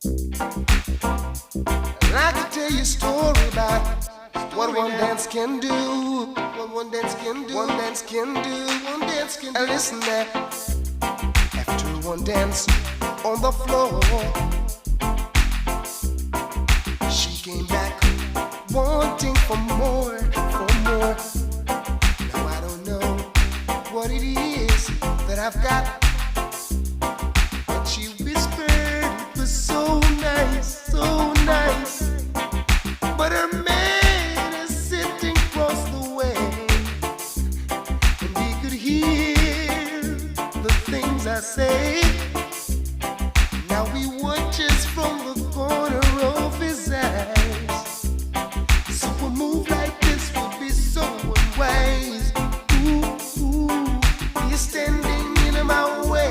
And I can tell you a story about what one dance can do. What one dance can do. One dance can do. One dance can do. And listen there. After one dance on the floor, she came back wanting for more, for more. Now I don't know what it is that I've got, but she whispered it was so nice, so nice. But her man is sitting across the way, and he could hear the things I say. Now we